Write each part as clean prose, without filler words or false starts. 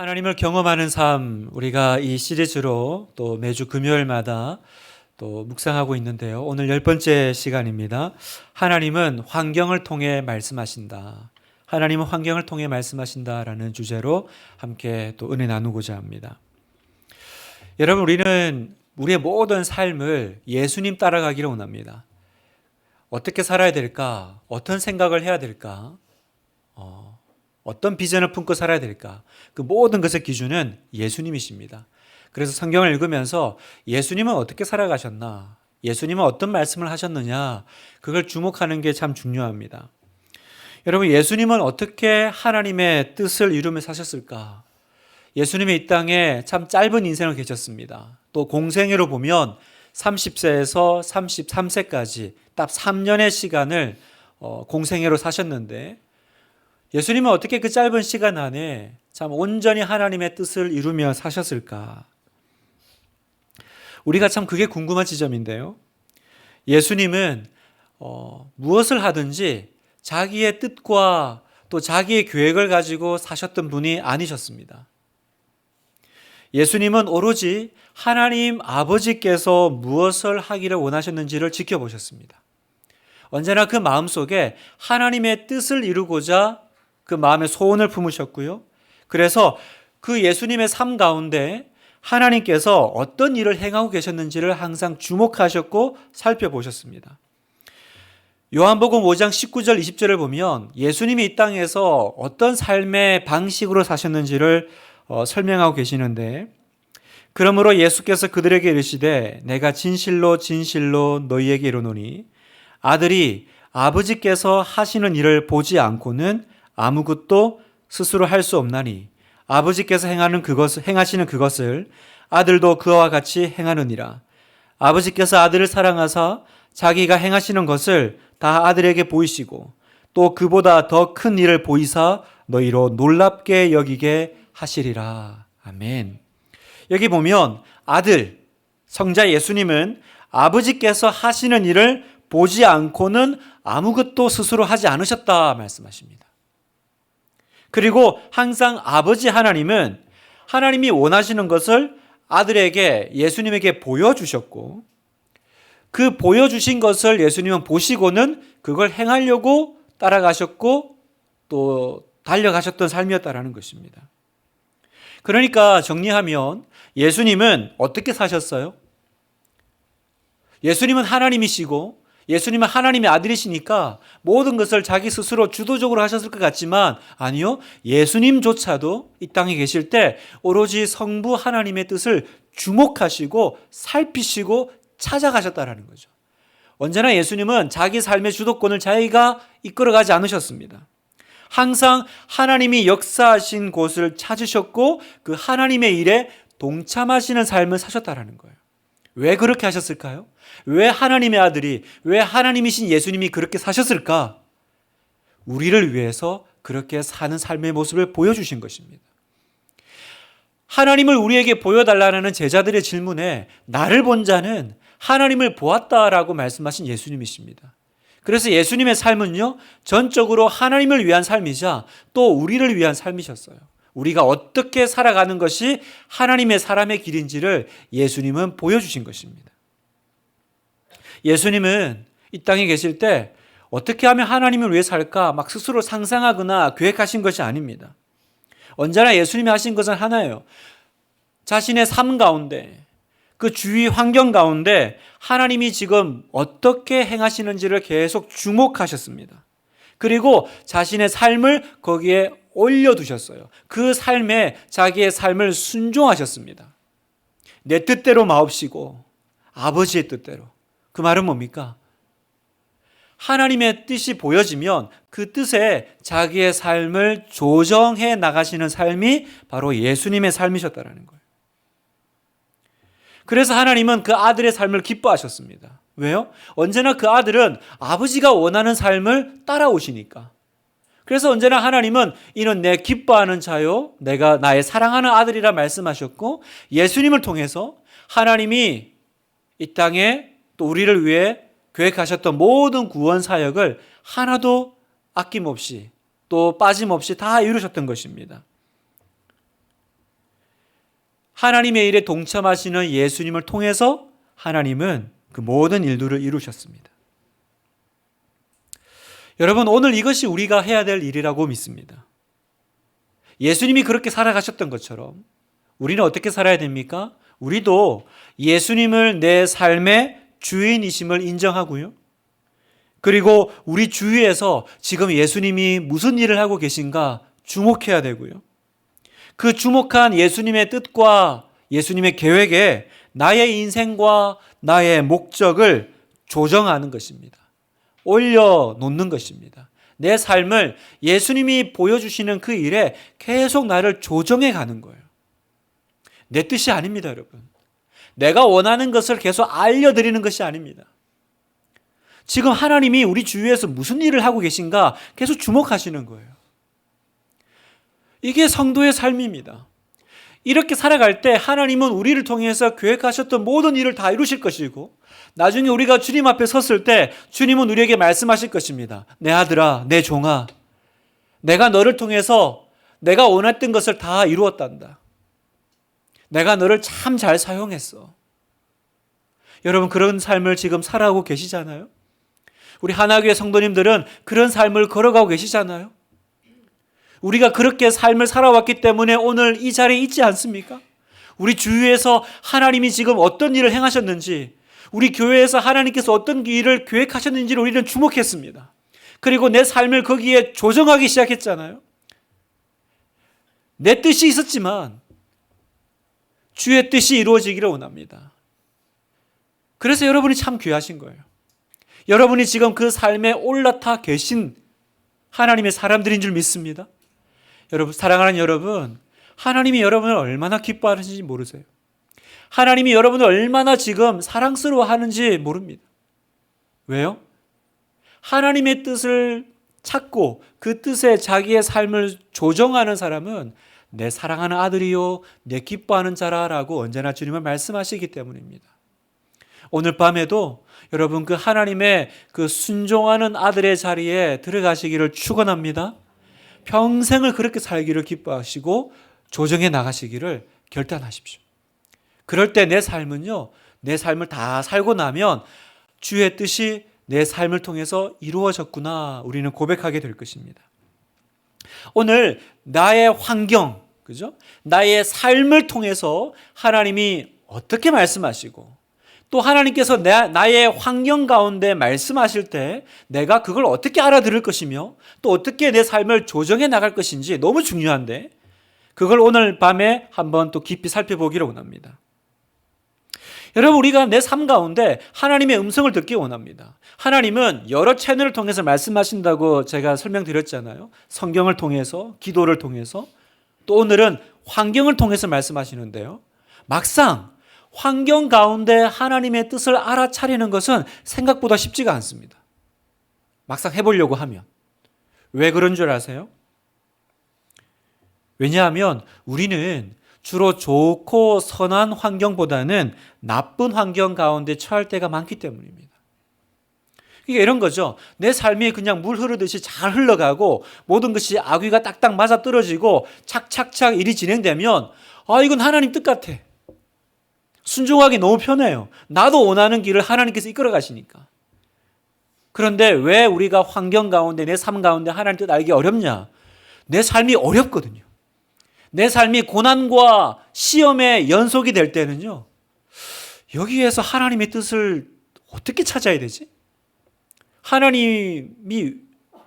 하나님을 경험하는 삶, 우리가 이 시리즈로 또 매주 금요일마다 또 묵상하고 있는데요. 오늘 10번째 시간입니다. 하나님은 환경을 통해 말씀하신다. 하나님은 환경을 통해 말씀하신다라는 주제로 함께 또 은혜 나누고자 합니다. 여러분, 우리는 우리의 모든 삶을 예수님 따라가기를 원합니다. 어떻게 살아야 될까? 어떤 생각을 해야 될까? 어떤 비전을 품고 살아야 될까? 그 모든 것의 기준은 예수님이십니다. 그래서 성경을 읽으면서 예수님은 어떻게 살아가셨나? 예수님은 어떤 말씀을 하셨느냐? 그걸 주목하는 게 참 중요합니다. 여러분, 예수님은 어떻게 하나님의 뜻을 이루며 사셨을까? 예수님이 이 땅에 참 짧은 인생을 계셨습니다. 또 공생애로 보면 30세에서 33세까지 딱 3년의 시간을 공생애로 사셨는데 예수님은 어떻게 그 짧은 시간 안에 참 온전히 하나님의 뜻을 이루며 사셨을까? 우리가 참 그게 궁금한 지점인데요. 예수님은 무엇을 하든지 자기의 뜻과 또 자기의 계획을 가지고 사셨던 분이 아니셨습니다. 예수님은 오로지 하나님 아버지께서 무엇을 하기를 원하셨는지를 지켜보셨습니다. 언제나 그 마음속에 하나님의 뜻을 이루고자 그 마음의 소원을 품으셨고요. 그래서 그 예수님의 삶 가운데 하나님께서 어떤 일을 행하고 계셨는지를 항상 주목하셨고 살펴보셨습니다. 요한복음 5장 19절 20절을 보면 예수님이 이 땅에서 어떤 삶의 방식으로 사셨는지를 설명하고 계시는데, 그러므로 예수께서 그들에게 이르시되 내가 진실로 진실로 너희에게 이르노니 아들이 아버지께서 하시는 일을 보지 않고는 아무것도 스스로 할 수 없나니 아버지께서 행하시는 그것을 아들도 그와 같이 행하느니라. 아버지께서 아들을 사랑하사 자기가 행하시는 것을 다 아들에게 보이시고 또 그보다 더 큰 일을 보이사 너희로 놀랍게 여기게 하시리라. 아멘. 여기 보면 아들, 성자 예수님은 아버지께서 하시는 일을 보지 않고는 아무것도 스스로 하지 않으셨다 말씀하십니다. 그리고 항상 아버지 하나님은 하나님이 원하시는 것을 아들에게, 예수님에게 보여주셨고, 그 보여주신 것을 예수님은 보시고는 그걸 행하려고 따라가셨고 또 달려가셨던 삶이었다라는 것입니다. 그러니까 정리하면 예수님은 어떻게 사셨어요? 예수님은 하나님이시고 예수님은 하나님의 아들이시니까 모든 것을 자기 스스로 주도적으로 하셨을 것 같지만 아니요. 예수님조차도 이 땅에 계실 때 오로지 성부 하나님의 뜻을 주목하시고 살피시고 찾아가셨다라는 거죠. 언제나 예수님은 자기 삶의 주도권을 자기가 이끌어가지 않으셨습니다. 항상 하나님이 역사하신 곳을 찾으셨고 그 하나님의 일에 동참하시는 삶을 사셨다라는 거예요. 왜 그렇게 하셨을까요? 왜 하나님의 아들이, 왜 하나님이신 예수님이 그렇게 사셨을까? 우리를 위해서 그렇게 사는 삶의 모습을 보여주신 것입니다. 하나님을 우리에게 보여달라는 제자들의 질문에 나를 본 자는 하나님을 보았다라고 말씀하신 예수님이십니다. 그래서 예수님의 삶은요, 전적으로 하나님을 위한 삶이자 또 우리를 위한 삶이셨어요. 우리가 어떻게 살아가는 것이 하나님의 사람의 길인지를 예수님은 보여주신 것입니다. 예수님은 이 땅에 계실 때 어떻게 하면 하나님을 위해 살까 막 스스로 상상하거나 계획하신 것이 아닙니다. 언제나 예수님이 하신 것은 하나예요. 자신의 삶 가운데, 그 주위 환경 가운데 하나님이 지금 어떻게 행하시는지를 계속 주목하셨습니다. 그리고 자신의 삶을 거기에 올려두셨어요. 그 삶에 자기의 삶을 순종하셨습니다. 내 뜻대로 마옵시고 아버지의 뜻대로. 그 말은 뭡니까? 하나님의 뜻이 보여지면 그 뜻에 자기의 삶을 조정해 나가시는 삶이 바로 예수님의 삶이셨다는 거예요. 그래서 하나님은 그 아들의 삶을 기뻐하셨습니다. 왜요? 언제나 그 아들은 아버지가 원하는 삶을 따라오시니까. 그래서 언제나 하나님은 이는 내 기뻐하는 자요, 내가 나의 사랑하는 아들이라 말씀하셨고, 예수님을 통해서 하나님이 이 땅에 또 우리를 위해 계획하셨던 모든 구원 사역을 하나도 아낌없이 또 빠짐없이 다 이루셨던 것입니다. 하나님의 일에 동참하시는 예수님을 통해서 하나님은 그 모든 일들을 이루셨습니다. 여러분, 오늘 이것이 우리가 해야 될 일이라고 믿습니다. 예수님이 그렇게 살아가셨던 것처럼 우리는 어떻게 살아야 됩니까? 우리도 예수님을 내 삶의 주인이심을 인정하고요. 그리고 우리 주위에서 지금 예수님이 무슨 일을 하고 계신가 주목해야 되고요. 그 주목한 예수님의 뜻과 예수님의 계획에 나의 인생과 나의 목적을 조정하는 것입니다. 올려놓는 것입니다. 내 삶을 예수님이 보여주시는 그 일에 계속 나를 조정해 가는 거예요. 내 뜻이 아닙니다, 여러분. 내가 원하는 것을 계속 알려드리는 것이 아닙니다. 지금 하나님이 우리 주위에서 무슨 일을 하고 계신가 계속 주목하시는 거예요. 이게 성도의 삶입니다. 이렇게 살아갈 때 하나님은 우리를 통해서 계획하셨던 모든 일을 다 이루실 것이고 나중에 우리가 주님 앞에 섰을 때 주님은 우리에게 말씀하실 것입니다. 내 아들아, 내 종아, 내가 너를 통해서 내가 원했던 것을 다 이루었단다. 내가 너를 참 잘 사용했어. 여러분, 그런 삶을 지금 살아가고 계시잖아요? 우리 하나교회 성도님들은 그런 삶을 걸어가고 계시잖아요? 우리가 그렇게 삶을 살아왔기 때문에 오늘 이 자리에 있지 않습니까? 우리 주위에서 하나님이 지금 어떤 일을 행하셨는지, 우리 교회에서 하나님께서 어떤 일을 계획하셨는지를 우리는 주목했습니다. 그리고 내 삶을 거기에 조정하기 시작했잖아요. 내 뜻이 있었지만 주의 뜻이 이루어지기를 원합니다. 그래서 여러분이 참 귀하신 거예요. 여러분이 지금 그 삶에 올라타 계신 하나님의 사람들인 줄 믿습니다. 여러분, 사랑하는 여러분, 하나님이 여러분을 얼마나 기뻐하시는지 모르세요. 하나님이 여러분을 얼마나 지금 사랑스러워하는지 모릅니다. 왜요? 하나님의 뜻을 찾고 그 뜻에 자기의 삶을 조정하는 사람은 내 사랑하는 아들이요 내 기뻐하는 자라라고 언제나 주님은 말씀하시기 때문입니다. 오늘 밤에도 여러분 그 하나님의 그 순종하는 아들의 자리에 들어가시기를 축원합니다. 평생을 그렇게 살기를 기뻐하시고 조정해 나가시기를 결단하십시오. 그럴 때 내 삶은요, 내 삶을 다 살고 나면 주의 뜻이 내 삶을 통해서 이루어졌구나 우리는 고백하게 될 것입니다. 오늘 나의 환경, 그죠? 나의 삶을 통해서 하나님이 어떻게 말씀하시고 또 하나님께서 나의 환경 가운데 말씀하실 때 내가 그걸 어떻게 알아들을 것이며 또 어떻게 내 삶을 조정해 나갈 것인지 너무 중요한데 그걸 오늘 밤에 한번 또 깊이 살펴보기를 원합니다. 여러분, 우리가 내 삶 가운데 하나님의 음성을 듣기 원합니다. 하나님은 여러 채널을 통해서 말씀하신다고 제가 설명드렸잖아요. 성경을 통해서, 기도를 통해서, 또 오늘은 환경을 통해서 말씀하시는데요. 막상 환경 가운데 하나님의 뜻을 알아차리는 것은 생각보다 쉽지가 않습니다. 막상 해보려고 하면. 왜 그런 줄 아세요? 왜냐하면 우리는 주로 좋고 선한 환경보다는 나쁜 환경 가운데 처할 때가 많기 때문입니다. 이게 이런 거죠. 내 삶이 그냥 물 흐르듯이 잘 흘러가고 모든 것이 아귀가 딱딱 맞아 떨어지고 착착착 일이 진행되면 이건 하나님 뜻 같아. 순종하기 너무 편해요. 나도 원하는 길을 하나님께서 이끌어 가시니까. 그런데 왜 우리가 환경 가운데 내 삶 가운데 하나님 뜻 알기 어렵냐? 내 삶이 어렵거든요. 내 삶이 고난과 시험의 연속이 될 때는요. 여기에서 하나님의 뜻을 어떻게 찾아야 되지? 하나님이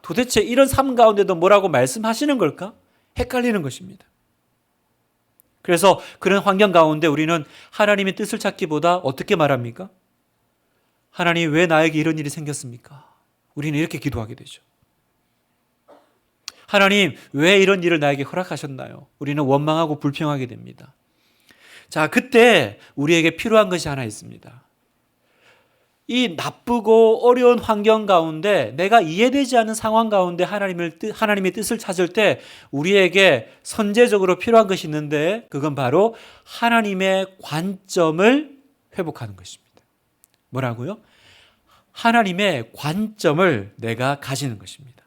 도대체 이런 삶 가운데도 뭐라고 말씀하시는 걸까? 헷갈리는 것입니다. 그래서 그런 환경 가운데 우리는 하나님의 뜻을 찾기보다 어떻게 말합니까? 하나님 왜 나에게 이런 일이 생겼습니까? 우리는 이렇게 기도하게 되죠. 하나님 왜 이런 일을 나에게 허락하셨나요? 우리는 원망하고 불평하게 됩니다. 자, 그때 우리에게 필요한 것이 하나 있습니다. 이 나쁘고 어려운 환경 가운데 내가 이해되지 않는 상황 가운데 하나님의 뜻을 찾을 때 우리에게 선제적으로 필요한 것이 있는데 그건 바로 하나님의 관점을 회복하는 것입니다. 뭐라고요? 하나님의 관점을 내가 가지는 것입니다.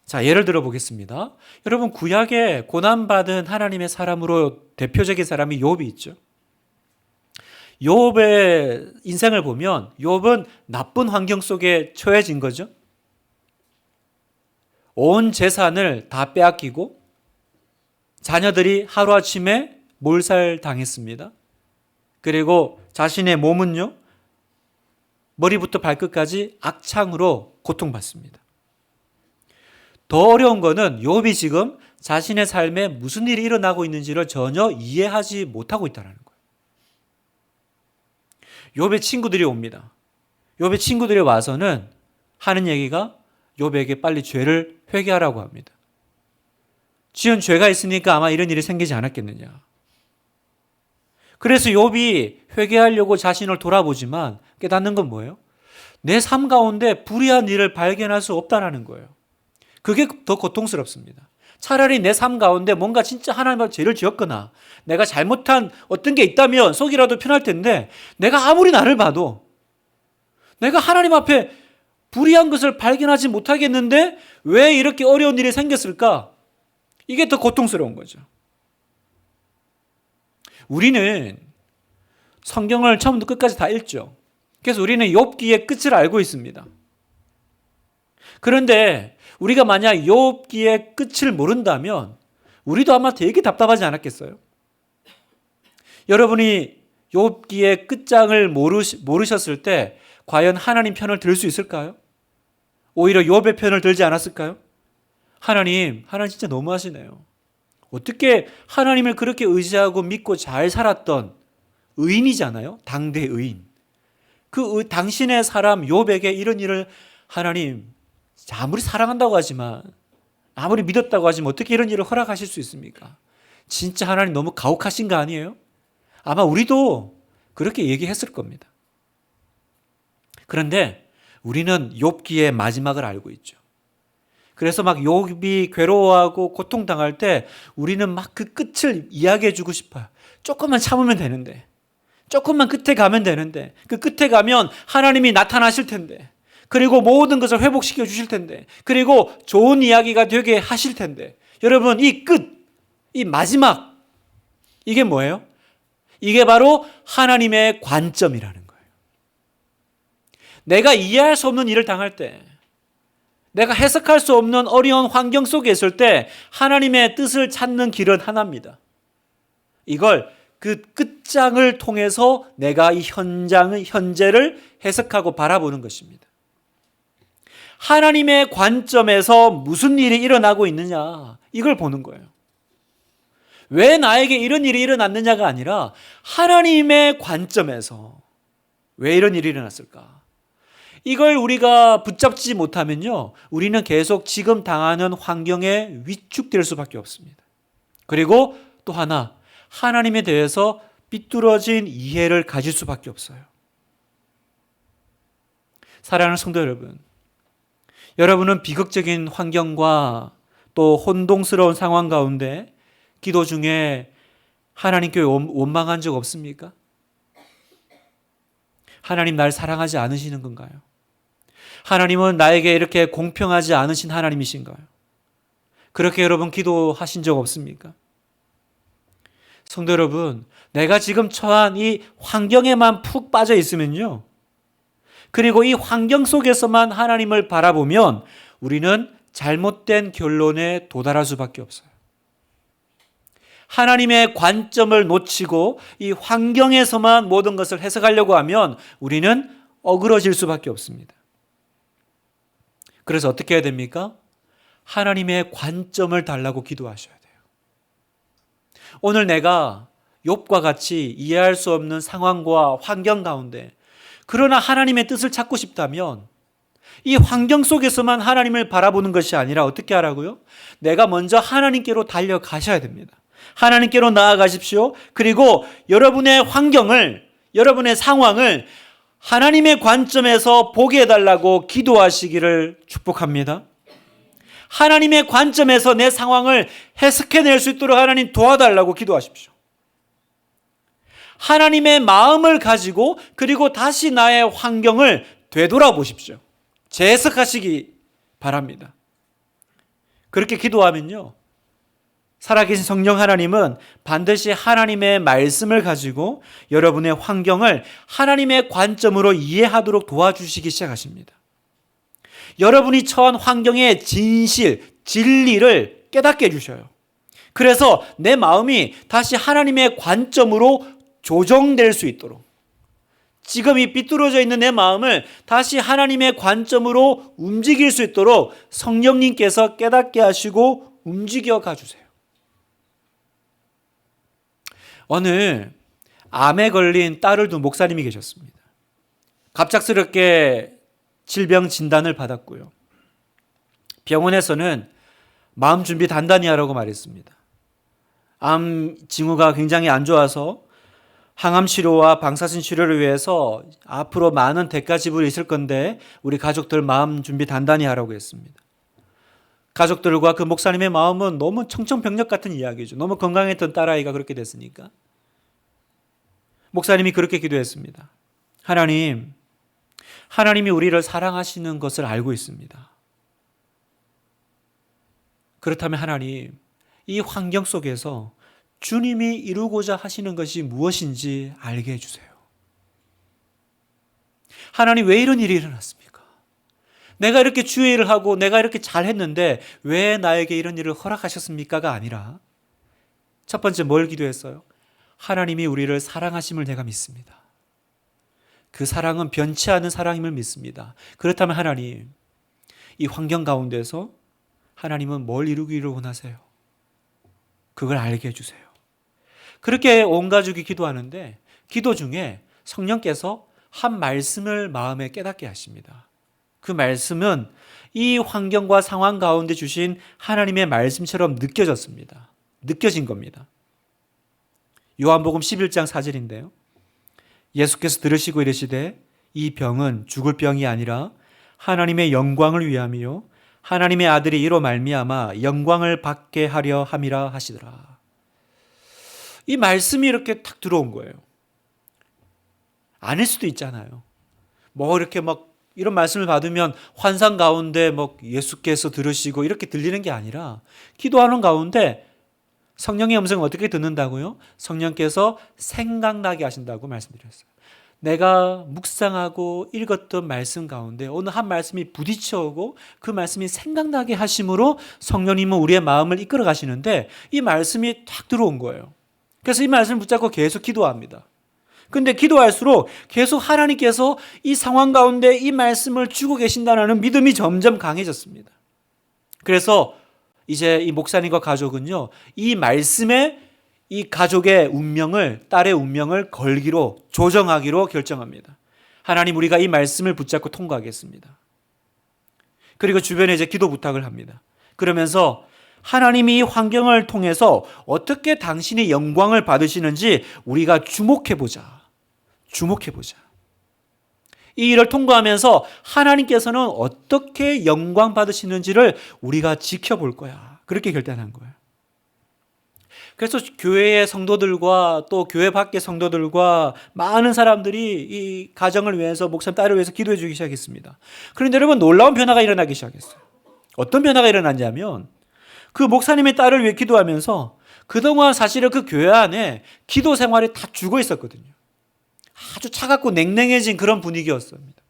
자, 예를 들어 보겠습니다. 여러분, 구약에 고난받은 하나님의 사람으로 대표적인 사람이 욥이 있죠. 욥의 인생을 보면 욥은 나쁜 환경 속에 처해진 거죠. 온 재산을 다 빼앗기고 자녀들이 하루아침에 몰살당했습니다. 그리고 자신의 몸은요, 머리부터 발끝까지 악창으로 고통받습니다. 더 어려운 거는 욥이 지금 자신의 삶에 무슨 일이 일어나고 있는지를 전혀 이해하지 못하고 있다는 거예요. 욥의 친구들이 옵니다. 욥의 친구들이 와서는 하는 얘기가 욥에게 빨리 죄를 회개하라고 합니다. 지은 죄가 있으니까 아마 이런 일이 생기지 않았겠느냐. 그래서 욥이 회개하려고 자신을 돌아보지만 깨닫는 건 뭐예요? 내 삶 가운데 불의한 일을 발견할 수 없다는 거예요. 그게 더 고통스럽습니다. 차라리 내 삶 가운데 뭔가 진짜 하나님 앞에 죄를 지었거나 내가 잘못한 어떤 게 있다면 속이라도 편할 텐데, 내가 아무리 나를 봐도 내가 하나님 앞에 불의한 것을 발견하지 못하겠는데 왜 이렇게 어려운 일이 생겼을까? 이게 더 고통스러운 거죠. 우리는 성경을 처음부터 끝까지 다 읽죠. 그래서 우리는 욥기의 끝을 알고 있습니다. 그런데 우리가 만약 욥기의 끝을 모른다면 우리도 아마 되게 답답하지 않았겠어요? 여러분이 욥기의 끝장을 모르셨을 때 과연 하나님 편을 들 수 있을까요? 오히려 욥의 편을 들지 않았을까요? 하나님 진짜 너무하시네요. 어떻게 하나님을 그렇게 의지하고 믿고 잘 살았던 의인이잖아요. 당대 의인. 그 당신의 사람 욥에게 이런 일을 하나님 아무리 사랑한다고 하지만, 아무리 믿었다고 하지만 어떻게 이런 일을 허락하실 수 있습니까? 진짜 하나님 너무 가혹하신 거 아니에요? 아마 우리도 그렇게 얘기했을 겁니다. 그런데 우리는 욥기의 마지막을 알고 있죠. 그래서 막 욥이 괴로워하고 고통당할 때 우리는 막 그 끝을 이야기해 주고 싶어요. 조금만 참으면 되는데, 조금만 끝에 가면 되는데, 그 끝에 가면 하나님이 나타나실 텐데, 그리고 모든 것을 회복시켜 주실 텐데, 그리고 좋은 이야기가 되게 하실 텐데. 여러분, 이 끝, 이 마지막, 이게 뭐예요? 이게 바로 하나님의 관점이라는 거예요. 내가 이해할 수 없는 일을 당할 때, 내가 해석할 수 없는 어려운 환경 속에 있을 때 하나님의 뜻을 찾는 길은 하나입니다. 이걸 그 끝장을 통해서 내가 이 현재를 해석하고 바라보는 것입니다. 하나님의 관점에서 무슨 일이 일어나고 있느냐, 이걸 보는 거예요. 왜 나에게 이런 일이 일어났느냐가 아니라 하나님의 관점에서 왜 이런 일이 일어났을까? 이걸 우리가 붙잡지 못하면요, 우리는 계속 지금 당하는 환경에 위축될 수밖에 없습니다. 그리고 또 하나, 하나님에 대해서 삐뚤어진 이해를 가질 수밖에 없어요. 사랑하는 성도 여러분, 여러분은 비극적인 환경과 또 혼동스러운 상황 가운데 기도 중에 하나님께 원망한 적 없습니까? 하나님 날 사랑하지 않으시는 건가요? 하나님은 나에게 이렇게 공평하지 않으신 하나님이신가요? 그렇게 여러분 기도하신 적 없습니까? 성도 여러분, 내가 지금 처한 이 환경에만 푹 빠져 있으면요, 그리고 이 환경 속에서만 하나님을 바라보면 우리는 잘못된 결론에 도달할 수밖에 없어요. 하나님의 관점을 놓치고 이 환경에서만 모든 것을 해석하려고 하면 우리는 어그러질 수밖에 없습니다. 그래서 어떻게 해야 됩니까? 하나님의 관점을 달라고 기도하셔야 돼요. 오늘 내가 욥과 같이 이해할 수 없는 상황과 환경 가운데, 그러나 하나님의 뜻을 찾고 싶다면 이 환경 속에서만 하나님을 바라보는 것이 아니라 어떻게 하라고요? 내가 먼저 하나님께로 달려가셔야 됩니다. 하나님께로 나아가십시오. 그리고 여러분의 환경을, 여러분의 상황을 하나님의 관점에서 보게 해달라고 기도하시기를 축복합니다. 하나님의 관점에서 내 상황을 해석해낼 수 있도록 하나님 도와달라고 기도하십시오. 하나님의 마음을 가지고 그리고 다시 나의 환경을 되돌아보십시오. 재해석하시기 바랍니다. 그렇게 기도하면요, 살아계신 성령 하나님은 반드시 하나님의 말씀을 가지고 여러분의 환경을 하나님의 관점으로 이해하도록 도와주시기 시작하십니다. 여러분이 처한 환경의 진실, 진리를 깨닫게 해주셔요. 그래서 내 마음이 다시 하나님의 관점으로 조정될 수 있도록, 지금 이 삐뚤어져 있는 내 마음을 다시 하나님의 관점으로 움직일 수 있도록 성령님께서 깨닫게 하시고 움직여 가주세요. 오늘 암에 걸린 딸을 둔 목사님이 계셨습니다. 갑작스럽게 질병 진단을 받았고요. 병원에서는 마음 준비 단단히 하라고 말했습니다. 암 징후가 굉장히 안 좋아서 항암 치료와 방사선 치료를 위해서 앞으로 많은 대가 지불이 있을 건데 우리 가족들 마음 준비 단단히 하라고 했습니다. 가족들과 그 목사님의 마음은 너무 청천벽력 같은 이야기죠. 너무 건강했던 딸아이가 그렇게 됐으니까. 목사님이 그렇게 기도했습니다. 하나님이 우리를 사랑하시는 것을 알고 있습니다. 그렇다면 하나님, 이 환경 속에서 주님이 이루고자 하시는 것이 무엇인지 알게 해주세요. 하나님, 왜 이런 일이 일어났습니까? 내가 이렇게 주의 일을 하고 내가 이렇게 잘했는데 왜 나에게 이런 일을 허락하셨습니까가 아니라, 첫 번째 뭘 기도했어요? 하나님이 우리를 사랑하심을 내가 믿습니다. 그 사랑은 변치 않은 사랑임을 믿습니다. 그렇다면 하나님, 이 환경 가운데서 하나님은 뭘 이루기를 원하세요? 그걸 알게 해주세요. 그렇게 온 가족이 기도하는데 기도 중에 성령께서 한 말씀을 마음에 깨닫게 하십니다. 그 말씀은 이 환경과 상황 가운데 주신 하나님의 말씀처럼 느껴진 겁니다. 요한복음 11장 4절인데요. 예수께서 들으시고 이르시되 이 병은 죽을 병이 아니라 하나님의 영광을 위함이요 하나님의 아들이 이로 말미암아 영광을 받게 하려 함이라 하시더라. 이 말씀이 이렇게 탁 들어온 거예요. 아닐 수도 있잖아요. 이렇게 이런 말씀을 받으면 환상 가운데 예수께서 들으시고 이렇게 들리는 게 아니라 기도하는 가운데 성령의 음성을 어떻게 듣는다고요? 성령께서 생각나게 하신다고 말씀드렸어요. 내가 묵상하고 읽었던 말씀 가운데 어느 한 말씀이 부딪혀오고 그 말씀이 생각나게 하심으로 성령님은 우리의 마음을 이끌어 가시는데 이 말씀이 탁 들어온 거예요. 그래서 이 말씀을 붙잡고 계속 기도합니다. 근데 기도할수록 계속 하나님께서 이 상황 가운데 이 말씀을 주고 계신다는 믿음이 점점 강해졌습니다. 그래서 이제 이 목사님과 가족은요, 이 말씀에 이 가족의 운명을, 딸의 운명을 걸기로, 조정하기로 결정합니다. 하나님, 우리가 이 말씀을 붙잡고 통과하겠습니다. 그리고 주변에 이제 기도 부탁을 합니다. 그러면서 하나님이 이 환경을 통해서 어떻게 당신의 영광을 받으시는지 우리가 주목해보자. 이 일을 통과하면서 하나님께서는 어떻게 영광 받으시는지를 우리가 지켜볼 거야. 그렇게 결단한 거예요. 그래서 교회의 성도들과 또 교회 밖의 성도들과 많은 사람들이 이 가정을 위해서, 목사님 딸을 위해서 기도해 주기 시작했습니다. 그런데 여러분, 놀라운 변화가 일어나기 시작했어요. 어떤 변화가 일어났냐면, 그 목사님의 딸을 위해 기도하면서 그동안 사실은 그 교회 안에 기도 생활이 다 죽어 있었거든요. 아주 차갑고 냉랭해진 그런 분위기였습니다.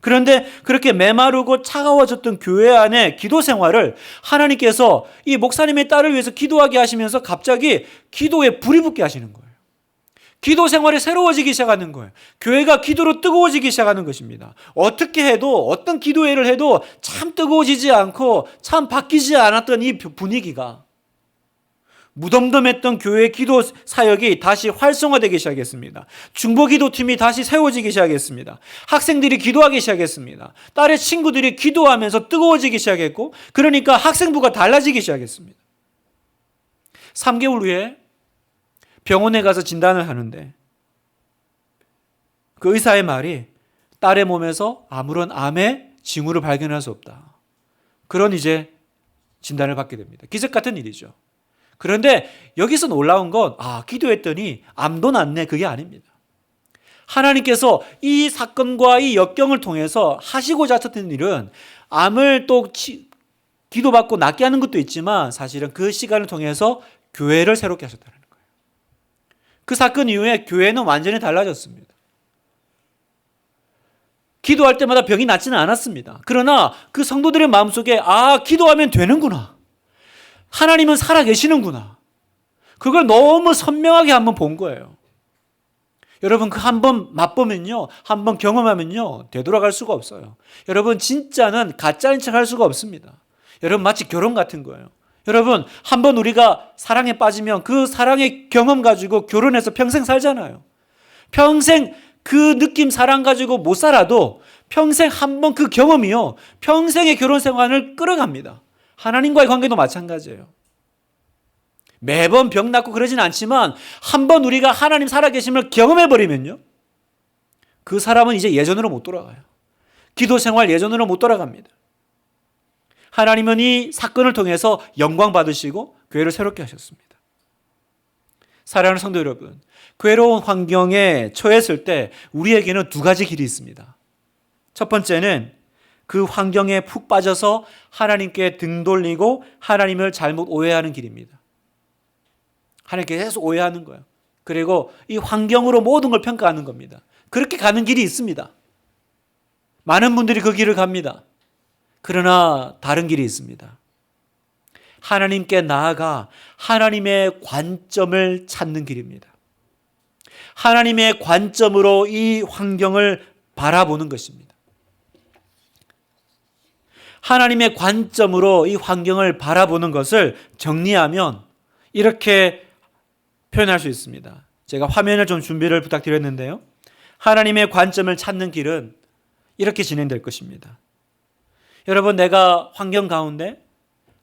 그런데 그렇게 메마르고 차가워졌던 교회 안에 기도 생활을 하나님께서 이 목사님의 딸을 위해서 기도하게 하시면서 갑자기 기도에 불이 붙게 하시는 거예요. 기도 생활이 새로워지기 시작하는 거예요. 교회가 기도로 뜨거워지기 시작하는 것입니다. 어떻게 해도, 어떤 기도회를 해도 참 뜨거워지지 않고 참 바뀌지 않았던 이 분위기가, 무덤덤했던 교회의 기도 사역이 다시 활성화되기 시작했습니다. 중보기도팀이 다시 세워지기 시작했습니다. 학생들이 기도하기 시작했습니다. 딸의 친구들이 기도하면서 뜨거워지기 시작했고, 그러니까 학생부가 달라지기 시작했습니다. 3개월 후에 병원에 가서 진단을 하는데 그 의사의 말이 딸의 몸에서 아무런 암의 징후를 발견할 수 없다. 그런 이제 진단을 받게 됩니다. 기적 같은 일이죠. 그런데 여기서 놀라운 건 기도했더니 암도 낫네, 그게 아닙니다. 하나님께서 이 사건과 이 역경을 통해서 하시고자 하셨던 일은 암을 또 기도받고 낫게 하는 것도 있지만 사실은 그 시간을 통해서 교회를 새롭게 하셨다는 거예요. 그 사건 이후에 교회는 완전히 달라졌습니다. 기도할 때마다 병이 낫지는 않았습니다. 그러나 그 성도들의 마음속에 기도하면 되는구나. 하나님은 살아계시는구나. 그걸 너무 선명하게 한번 본 거예요. 여러분 그 한번 맛보면요, 한번 경험하면요 되돌아갈 수가 없어요. 여러분 진짜는 가짜인 척 할 수가 없습니다. 여러분 마치 결혼 같은 거예요. 여러분 한번 우리가 사랑에 빠지면 그 사랑의 경험 가지고 결혼해서 평생 살잖아요. 평생 그 느낌 사랑 가지고 못 살아도 평생 한번 그 경험이요 평생의 결혼 생활을 끌어갑니다. 하나님과의 관계도 마찬가지예요. 매번 병 낫고 그러진 않지만 한번 우리가 하나님 살아계심을 경험해버리면요 그 사람은 이제 예전으로 못 돌아가요. 기도 생활 예전으로 못 돌아갑니다. 하나님은 이 사건을 통해서 영광 받으시고 교회를 새롭게 하셨습니다. 사랑하는 성도 여러분, 괴로운 환경에 처했을 때 우리에게는 두 가지 길이 있습니다. 첫 번째는 그 환경에 푹 빠져서 하나님께 등 돌리고 하나님을 잘못 오해하는 길입니다. 하나님께 계속 오해하는 거예요. 그리고 이 환경으로 모든 걸 평가하는 겁니다. 그렇게 가는 길이 있습니다. 많은 분들이 그 길을 갑니다. 그러나 다른 길이 있습니다. 하나님께 나아가 하나님의 관점을 찾는 길입니다. 하나님의 관점으로 이 환경을 바라보는 것입니다. 하나님의 관점으로 이 환경을 바라보는 것을 정리하면 이렇게 표현할 수 있습니다. 제가 화면을 좀 준비를 부탁드렸는데요. 하나님의 관점을 찾는 길은 이렇게 진행될 것입니다. 여러분 내가 환경 가운데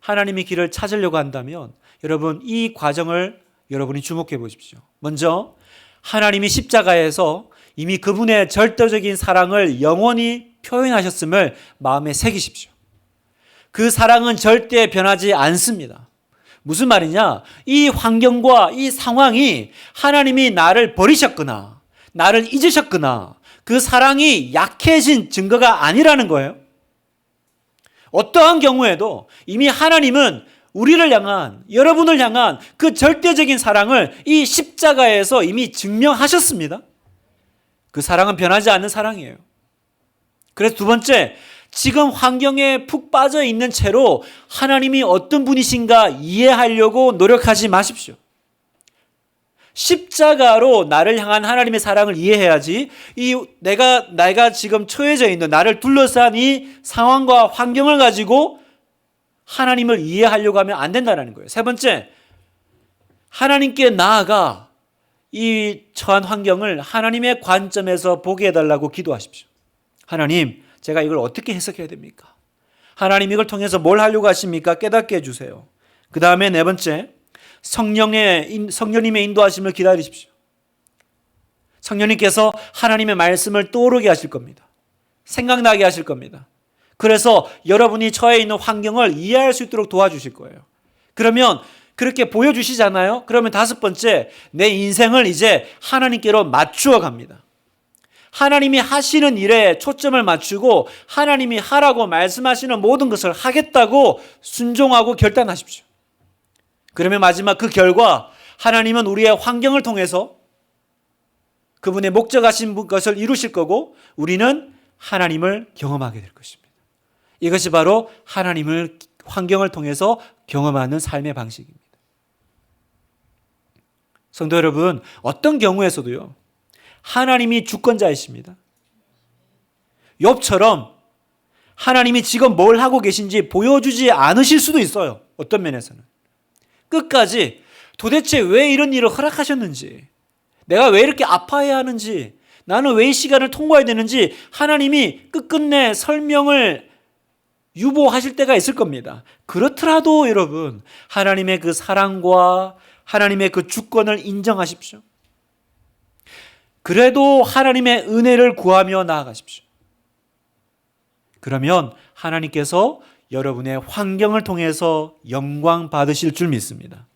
하나님의 길을 찾으려고 한다면 여러분 이 과정을 여러분이 주목해 보십시오. 먼저 하나님이 십자가에서 이미 그분의 절대적인 사랑을 영원히 표현하셨음을 마음에 새기십시오. 그 사랑은 절대 변하지 않습니다. 무슨 말이냐? 이 환경과 이 상황이 하나님이 나를 버리셨거나 나를 잊으셨거나 그 사랑이 약해진 증거가 아니라는 거예요. 어떠한 경우에도 이미 하나님은 우리를 향한, 여러분을 향한 그 절대적인 사랑을 이 십자가에서 이미 증명하셨습니다. 그 사랑은 변하지 않는 사랑이에요. 그래서 두 번째, 지금 환경에 푹 빠져 있는 채로 하나님이 어떤 분이신가 이해하려고 노력하지 마십시오. 십자가로 나를 향한 하나님의 사랑을 이해해야지 내가 지금 처해져 있는 나를 둘러싼 이 상황과 환경을 가지고 하나님을 이해하려고 하면 안 된다는 거예요. 세 번째, 하나님께 나아가 이 처한 환경을 하나님의 관점에서 보게 해달라고 기도하십시오. 하나님, 제가 이걸 어떻게 해석해야 됩니까? 하나님 이걸 통해서 뭘 하려고 하십니까? 깨닫게 해주세요. 그 다음에 네 번째, 성령님의 인도하심을 기다리십시오. 성령님께서 하나님의 말씀을 떠오르게 하실 겁니다. 생각나게 하실 겁니다. 그래서 여러분이 처해 있는 환경을 이해할 수 있도록 도와주실 거예요. 그러면 그렇게 보여주시잖아요. 그러면 다섯 번째, 내 인생을 이제 하나님께로 맞추어 갑니다. 하나님이 하시는 일에 초점을 맞추고 하나님이 하라고 말씀하시는 모든 것을 하겠다고 순종하고 결단하십시오. 그러면 마지막 그 결과 하나님은 우리의 환경을 통해서 그분의 목적하신 것을 이루실 거고 우리는 하나님을 경험하게 될 것입니다. 이것이 바로 하나님을 환경을 통해서 경험하는 삶의 방식입니다. 성도 여러분, 어떤 경우에서도요, 하나님이 주권자이십니다. 욥처럼 하나님이 지금 뭘 하고 계신지 보여주지 않으실 수도 있어요. 어떤 면에서는. 끝까지 도대체 왜 이런 일을 허락하셨는지, 내가 왜 이렇게 아파해야 하는지, 나는 왜 이 시간을 통과해야 되는지 하나님이 끝끝내 설명을 유보하실 때가 있을 겁니다. 그렇더라도 여러분, 하나님의 그 사랑과 하나님의 그 주권을 인정하십시오. 그래도 하나님의 은혜를 구하며 나아가십시오. 그러면 하나님께서 여러분의 환경을 통해서 영광 받으실 줄 믿습니다.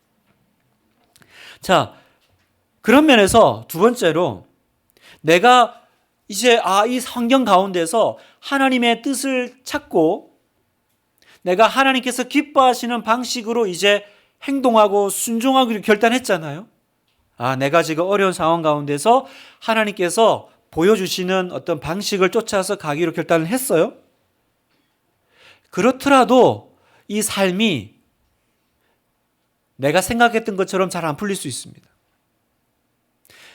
자, 그런 면에서 두 번째로 내가 이제 이 환경 가운데서 하나님의 뜻을 찾고 내가 하나님께서 기뻐하시는 방식으로 이제 행동하고 순종하기로 결단했잖아요. 내가 지금 어려운 상황 가운데서 하나님께서 보여주시는 어떤 방식을 쫓아서 가기로 결단을 했어요. 그렇더라도 이 삶이 내가 생각했던 것처럼 잘 안 풀릴 수 있습니다.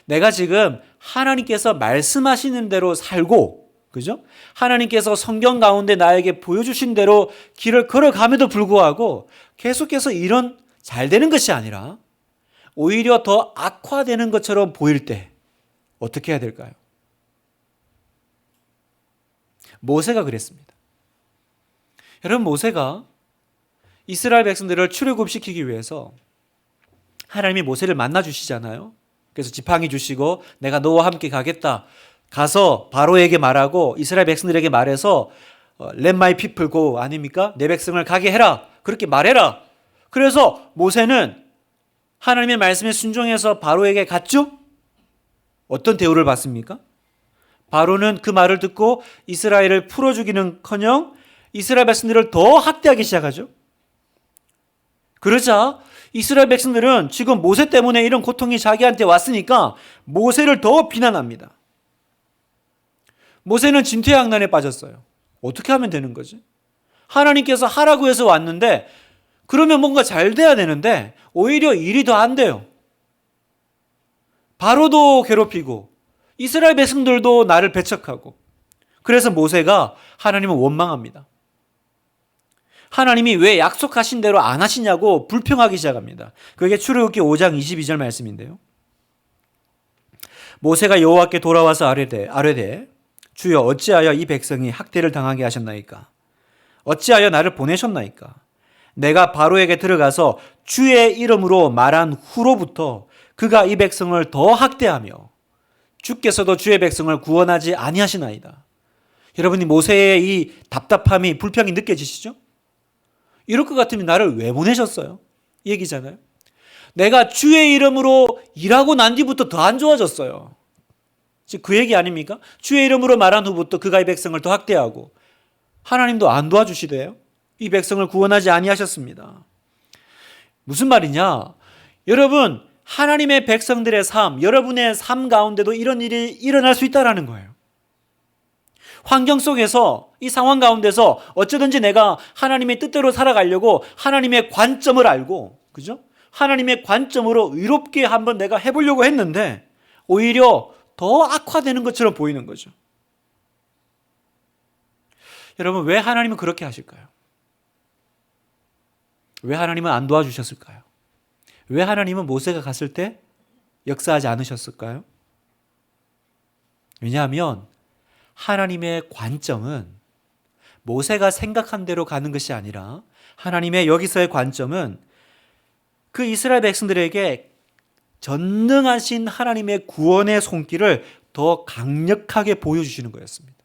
내가 지금 하나님께서 말씀하시는 대로 살고, 그죠? 하나님께서 성경 가운데 나에게 보여주신 대로 길을 걸어감에도 불구하고 계속해서 이런 잘 되는 것이 아니라 오히려 더 악화되는 것처럼 보일 때 어떻게 해야 될까요? 모세가 그랬습니다. 여러분, 모세가 이스라엘 백성들을 출애굽시키기 위해서 하나님이 모세를 만나 주시잖아요. 그래서 지팡이 주시고 내가 너와 함께 가겠다. 가서 바로에게 말하고 이스라엘 백성들에게 말해서 Let my people go 아닙니까? 내 백성을 가게 해라. 그렇게 말해라. 그래서 모세는 하나님의 말씀에 순종해서 바로에게 갔죠? 어떤 대우를 받습니까? 바로는 그 말을 듣고 이스라엘을 풀어주기는커녕 이스라엘 백성들을 더 학대하기 시작하죠. 그러자 이스라엘 백성들은 지금 모세 때문에 이런 고통이 자기한테 왔으니까 모세를 더 비난합니다. 모세는 진퇴양난에 빠졌어요. 어떻게 하면 되는 거지? 하나님께서 하라고 해서 왔는데 그러면 뭔가 잘 돼야 되는데 오히려 일이 더 안 돼요. 바로도 괴롭히고 이스라엘 백성들도 나를 배척하고, 그래서 모세가 하나님을 원망합니다. 하나님이 왜 약속하신 대로 안 하시냐고 불평하기 시작합니다. 그게 출애굽기 5장 22절 말씀인데요. 모세가 여호와께 돌아와서 아뢰되 주여 어찌하여 이 백성이 학대를 당하게 하셨나이까? 어찌하여 나를 보내셨나이까? 내가 바로에게 들어가서 주의 이름으로 말한 후로부터 그가 이 백성을 더 학대하며 주께서도 주의 백성을 구원하지 아니하시나이다. 여러분이 모세의 이 답답함이, 불평이 느껴지시죠? 이럴 것 같으면 나를 왜 보내셨어요? 이 얘기잖아요. 내가 주의 이름으로 일하고 난 뒤부터 더 안 좋아졌어요. 지금 그 얘기 아닙니까? 주의 이름으로 말한 후부터 그가 이 백성을 더 학대하고 하나님도 안 도와주시대요. 이 백성을 구원하지 아니하셨습니다. 무슨 말이냐? 여러분, 하나님의 백성들의 삶, 여러분의 삶 가운데도 이런 일이 일어날 수 있다는 거예요. 환경 속에서, 이 상황 가운데서 어쩌든지 내가 하나님의 뜻대로 살아가려고 하나님의 관점을 알고, 그죠? 하나님의 관점으로 의롭게 한번 내가 해보려고 했는데 오히려 더 악화되는 것처럼 보이는 거죠. 여러분, 왜 하나님은 그렇게 하실까요? 왜 하나님은 안 도와주셨을까요? 왜 하나님은 모세가 갔을 때 역사하지 않으셨을까요? 왜냐하면 하나님의 관점은 모세가 생각한 대로 가는 것이 아니라 하나님의 여기서의 관점은 그 이스라엘 백성들에게 전능하신 하나님의 구원의 손길을 더 강력하게 보여주시는 거였습니다.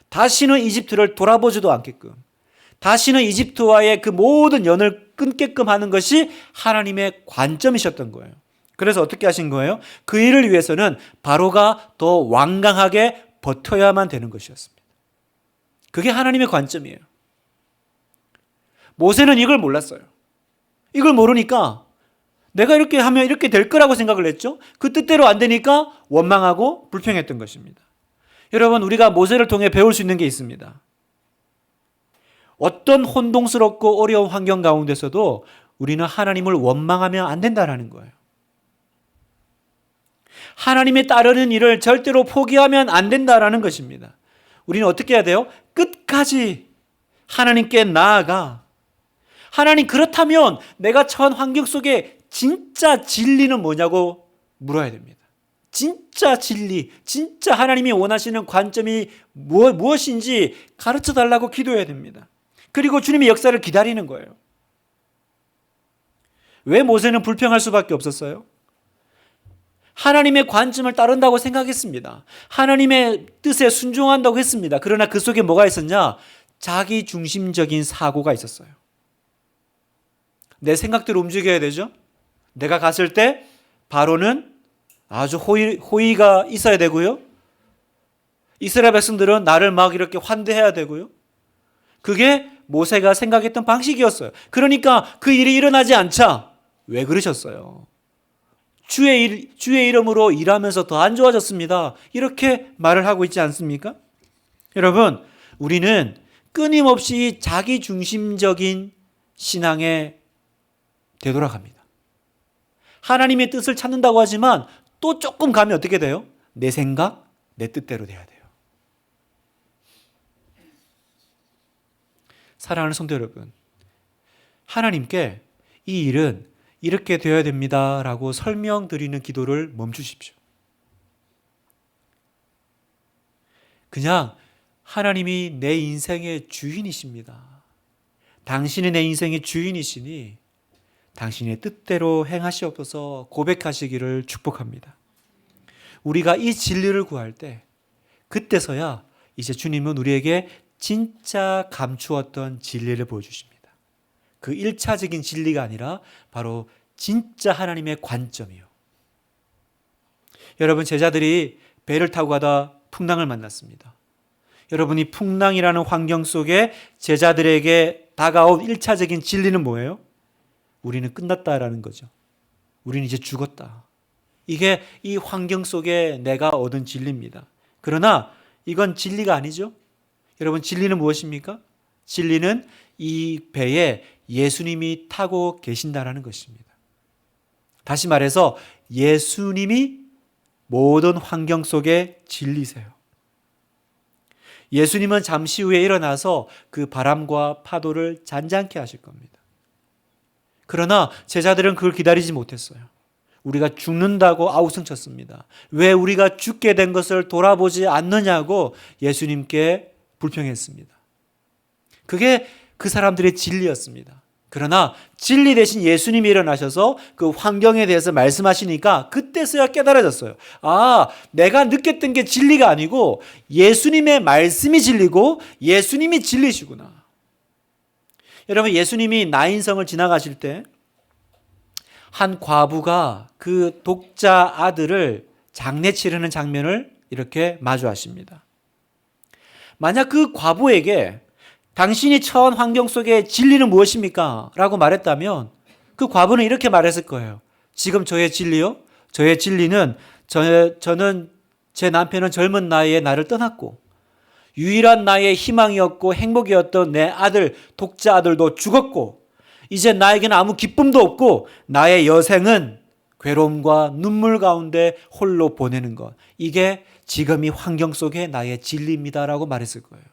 다시는 이집트를 돌아보지도 않게끔, 다시는 이집트와의 그 모든 연을 끊게끔 하는 것이 하나님의 관점이셨던 거예요. 그래서 어떻게 하신 거예요? 그 일을 위해서는 바로가 더 완강하게 버텨야만 되는 것이었습니다. 그게 하나님의 관점이에요. 모세는 이걸 몰랐어요. 이걸 모르니까 내가 이렇게 하면 이렇게 될 거라고 생각을 했죠. 그 뜻대로 안 되니까 원망하고 불평했던 것입니다. 여러분, 우리가 모세를 통해 배울 수 있는 게 있습니다. 어떤 혼동스럽고 어려운 환경 가운데서도 우리는 하나님을 원망하면 안 된다는 거예요. 하나님에 따르는 일을 절대로 포기하면 안 된다는 것입니다. 우리는 어떻게 해야 돼요? 끝까지 하나님께 나아가, 하나님, 그렇다면 내가 처한 환경 속에 진짜 진리는 뭐냐고 물어야 됩니다. 진짜 진리, 진짜 하나님이 원하시는 관점이 무엇인지 가르쳐 달라고 기도해야 됩니다. 그리고 주님의 역사를 기다리는 거예요. 왜 모세는 불평할 수밖에 없었어요? 하나님의 관점을 따른다고 생각했습니다. 하나님의 뜻에 순종한다고 했습니다. 그러나 그 속에 뭐가 있었냐? 자기 중심적인 사고가 있었어요. 내 생각대로 움직여야 되죠. 내가 갔을 때 바로는 아주 호의가 있어야 되고요. 이스라엘 백성들은 나를 막 이렇게 환대해야 되고요. 그게 모세가 생각했던 방식이었어요. 그러니까 그 일이 일어나지 않자 왜 그러셨어요? 주의 이름으로 일하면서 더 안 좋아졌습니다. 이렇게 말을 하고 있지 않습니까? 여러분, 우리는 끊임없이 자기 중심적인 신앙에 되돌아갑니다. 하나님의 뜻을 찾는다고 하지만 또 조금 가면 어떻게 돼요? 내 생각, 내 뜻대로 돼야 돼요. 사랑하는 성도 여러분, 하나님께 이 일은 이렇게 되어야 됩니다 라고 설명드리는 기도를 멈추십시오. 그냥 하나님이 내 인생의 주인이십니다. 당신이 내 인생의 주인이시니 당신의 뜻대로 행하시옵소서 고백하시기를 축복합니다. 우리가 이 진리를 구할 때 그때서야 이제 주님은 우리에게 진짜 감추었던 진리를 보여주십니다. 그 1차적인 진리가 아니라 바로 진짜 하나님의 관점이요. 여러분, 제자들이 배를 타고 가다 풍랑을 만났습니다. 여러분이 풍랑이라는 환경 속에 제자들에게 다가온 1차적인 진리는 뭐예요? 우리는 끝났다라는 거죠. 우리는 이제 죽었다. 이게 이 환경 속에 내가 얻은 진리입니다. 그러나 이건 진리가 아니죠. 여러분, 진리는 무엇입니까? 진리는 이 배에 예수님이 타고 계신다라는 것입니다. 다시 말해서 예수님이 모든 환경 속에 진리세요. 예수님은 잠시 후에 일어나서 그 바람과 파도를 잔잔케 하실 겁니다. 그러나 제자들은 그걸 기다리지 못했어요. 우리가 죽는다고 아우성쳤습니다. 왜 우리가 죽게 된 것을 돌아보지 않느냐고 예수님께 불평했습니다. 그게 그 사람들의 진리였습니다. 그러나 진리 대신 예수님이 일어나셔서 그 환경에 대해서 말씀하시니까 그때서야 깨달아졌어요. 아, 내가 느꼈던 게 진리가 아니고 예수님의 말씀이 진리고 예수님이 진리시구나. 여러분, 예수님이 나인성을 지나가실 때 한 과부가 그 독자 아들을 장례 치르는 장면을 이렇게 마주하십니다. 만약 그 과부에게 당신이 처한 환경 속의 진리는 무엇입니까? 라고 말했다면 그 과부는 이렇게 말했을 거예요. 지금 저의 진리요? 저의 진리는 저는 제 남편은 젊은 나이에 나를 떠났고 유일한 나의 희망이었고 행복이었던 내 아들, 독자 아들도 죽었고 이제 나에게는 아무 기쁨도 없고 나의 여생은 괴로움과 눈물 가운데 홀로 보내는 것. 이게 지금 이 환경 속의 나의 진리입니다라고 말했을 거예요.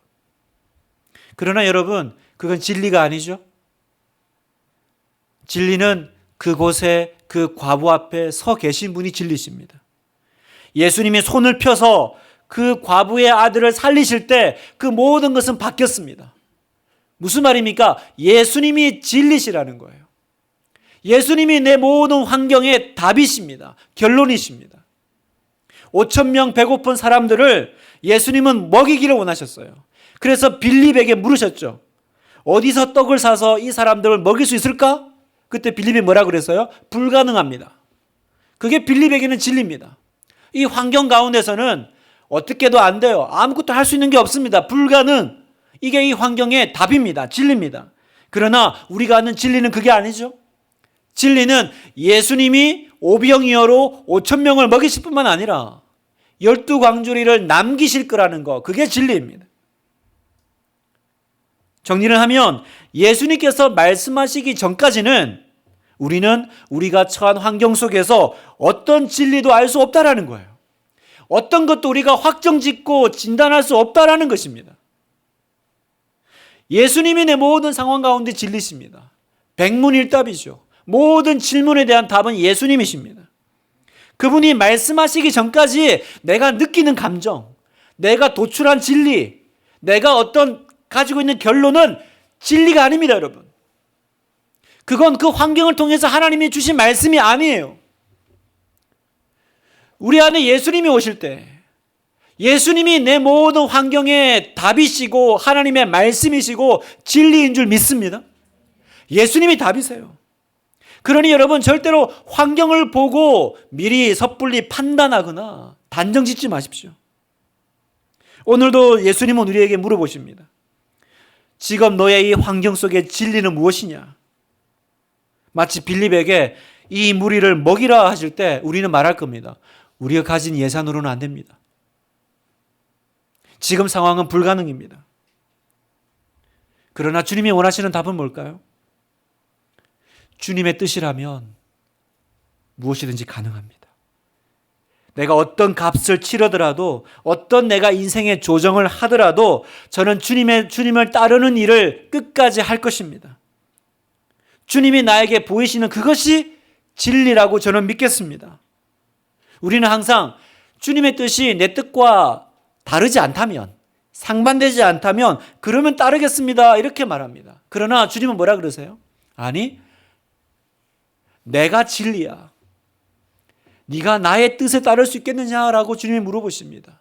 그러나 여러분, 그건 진리가 아니죠. 진리는 그곳에 그 과부 앞에 서 계신 분이 진리십니다. 예수님이 손을 펴서 그 과부의 아들을 살리실 때 그 모든 것은 바뀌었습니다. 무슨 말입니까? 예수님이 진리시라는 거예요. 예수님이 내 모든 환경의 답이십니다. 결론이십니다. 5,000명 배고픈 사람들을 예수님은 먹이기를 원하셨어요. 그래서 빌립에게 물으셨죠. 어디서 떡을 사서 이 사람들을 먹일 수 있을까? 그때 빌립이 뭐라 그랬어요? 불가능합니다. 그게 빌립에게는 진리입니다. 이 환경 가운데서는 어떻게도 안 돼요. 아무것도 할 수 있는 게 없습니다. 불가능. 이게 이 환경의 답입니다. 진리입니다. 그러나 우리가 아는 진리는 그게 아니죠. 진리는 예수님이 오병이어로 5,000명을 먹이실 뿐만 아니라 12광주리를 남기실 거라는 거, 그게 진리입니다. 정리를 하면 예수님께서 말씀하시기 전까지는 우리는 우리가 처한 환경 속에서 어떤 진리도 알 수 없다라는 거예요. 어떤 것도 우리가 확정짓고 진단할 수 없다라는 것입니다. 예수님이 내 모든 상황 가운데 진리십니다. 백문일답이죠. 모든 질문에 대한 답은 예수님이십니다. 그분이 말씀하시기 전까지 내가 느끼는 감정, 내가 도출한 진리, 내가 어떤 가지고 있는 결론은 진리가 아닙니다, 여러분. 그건 그 환경을 통해서 하나님이 주신 말씀이 아니에요. 우리 안에 예수님이 오실 때 예수님이 내 모든 환경의 답이시고 하나님의 말씀이시고 진리인 줄 믿습니다. 예수님이 답이세요. 그러니 여러분, 절대로 환경을 보고 미리 섣불리 판단하거나 단정 짓지 마십시오. 오늘도 예수님은 우리에게 물어보십니다. 지금 너의 이 환경 속의 진리는 무엇이냐? 마치 빌립에게 이 무리를 먹이라 하실 때 우리는 말할 겁니다. 우리가 가진 예산으로는 안 됩니다. 지금 상황은 불가능입니다. 그러나 주님이 원하시는 답은 뭘까요? 주님의 뜻이라면 무엇이든지 가능합니다. 내가 어떤 값을 치르더라도, 어떤 내가 인생의 조정을 하더라도 저는 주님을 따르는 일을 끝까지 할 것입니다. 주님이 나에게 보이시는 그것이 진리라고 저는 믿겠습니다. 우리는 항상 주님의 뜻이 내 뜻과 다르지 않다면, 상반되지 않다면 그러면 따르겠습니다 이렇게 말합니다. 그러나 주님은 뭐라 그러세요? 아니, 내가 진리야. 네가 나의 뜻에 따를 수 있겠느냐라고 주님이 물어보십니다.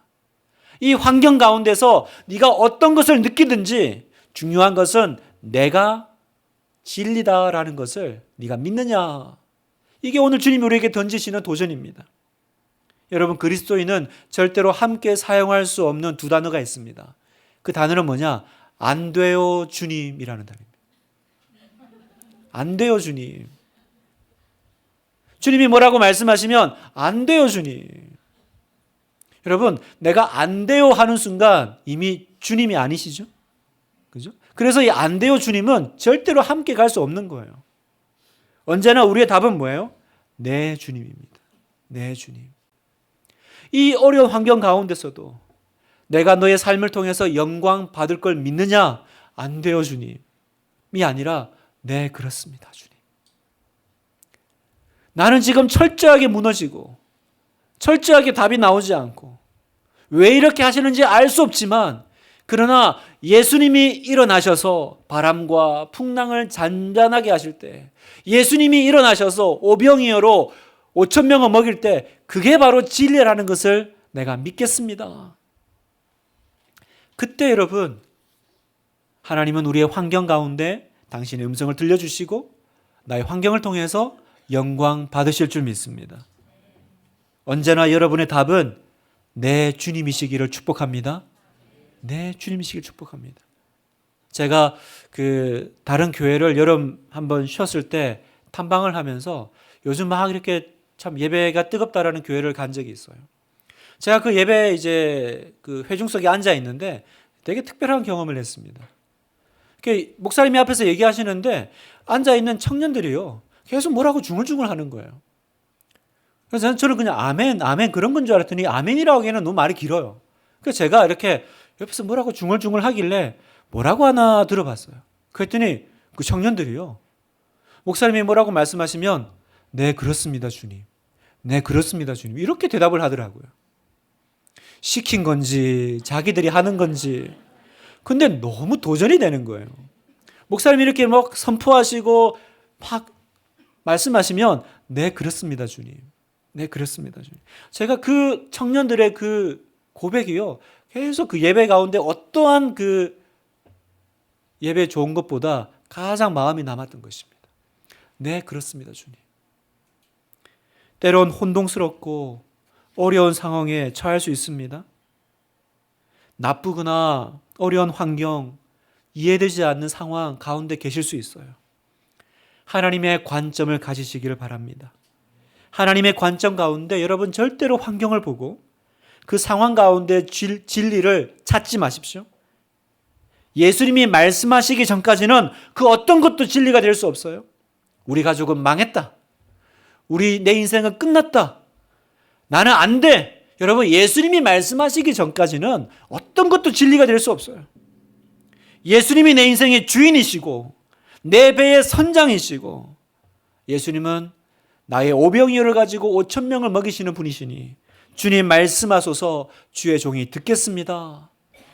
이 환경 가운데서 네가 어떤 것을 느끼든지 중요한 것은 내가 진리다라는 것을 네가 믿느냐. 이게 오늘 주님이 우리에게 던지시는 도전입니다. 여러분, 그리스도인은 절대로 함께 사용할 수 없는 두 단어가 있습니다. 그 단어는 뭐냐? 안 돼요 주님이라는 단어입니다. 안 돼요 주님. 주님이 뭐라고 말씀하시면 안 돼요 주님. 여러분, 내가 안 돼요 하는 순간 이미 주님이 아니시죠? 그죠? 그래서 이 안 돼요 주님은 절대로 함께 갈 수 없는 거예요. 언제나 우리의 답은 뭐예요? 네 주님입니다. 네 주님. 이 어려운 환경 가운데서도 내가 너의 삶을 통해서 영광 받을 걸 믿느냐? 안 돼요 주님이 아니라 네 그렇습니다 주님. 나는 지금 철저하게 무너지고 철저하게 답이 나오지 않고 왜 이렇게 하시는지 알 수 없지만, 그러나 예수님이 일어나셔서 바람과 풍랑을 잔잔하게 하실 때, 예수님이 일어나셔서 오병이어로 5,000명을 먹일 때 그게 바로 진리라는 것을 내가 믿겠습니다. 그때 여러분, 하나님은 우리의 환경 가운데 당신의 음성을 들려주시고 나의 환경을 통해서 영광 받으실 줄 믿습니다. 언제나 여러분의 답은 내 주님이시기를 축복합니다. 내 주님이시기를 축복합니다. 제가 다른 교회를 여름 한번 쉬었을 때 탐방을 하면서 요즘 막 이렇게 참 예배가 뜨겁다라는 교회를 간 적이 있어요. 제가 그 예배 그 회중석에 앉아 있는데 되게 특별한 경험을 했습니다. 목사님이 앞에서 얘기하시는데 앉아 있는 청년들이요, 계속 뭐라고 중얼중얼 하는 거예요. 그래서 저는 그냥 아멘, 아멘 그런 건 줄 알았더니 아멘이라고 하기에는 너무 말이 길어요. 그래서 제가 이렇게 옆에서 뭐라고 중얼중얼 하길래 뭐라고 하나 들어봤어요. 그랬더니 그 청년들이요, 목사님이 뭐라고 말씀하시면 네 그렇습니다 주님, 네 그렇습니다 주님 이렇게 대답을 하더라고요. 시킨 건지 자기들이 하는 건지. 근데 너무 도전이 되는 거예요. 목사님이 이렇게 막 선포하시고 막 말씀하시면 네 그렇습니다 주님, 네 그렇습니다 주님. 제가 그 청년들의 그 고백이요, 계속 그 예배 가운데 어떠한 그 예배 좋은 것보다 가장 마음이 남았던 것입니다. 네 그렇습니다 주님. 때론 혼동스럽고 어려운 상황에 처할 수 있습니다. 나쁘거나 어려운 환경, 이해되지 않는 상황 가운데 계실 수 있어요. 하나님의 관점을 가지시기를 바랍니다. 하나님의 관점 가운데 여러분 절대로 환경을 보고 그 상황 가운데 진리를 찾지 마십시오. 예수님이 말씀하시기 전까지는 그 어떤 것도 진리가 될 수 없어요. 우리 가족은 망했다. 내 인생은 끝났다. 나는 안 돼. 여러분, 예수님이 말씀하시기 전까지는 어떤 것도 진리가 될 수 없어요. 예수님이 내 인생의 주인이시고 내 배의 선장이시고, 예수님은 나의 오병이어를 가지고 5,000명을 먹이시는 분이시니 주님 말씀하소서 주의 종이 듣겠습니다.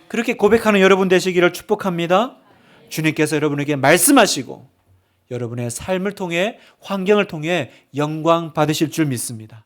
그렇게 고백하는 여러분 되시기를 축복합니다. 주님께서 여러분에게 말씀하시고 여러분의 삶을 통해, 환경을 통해 영광 받으실 줄 믿습니다.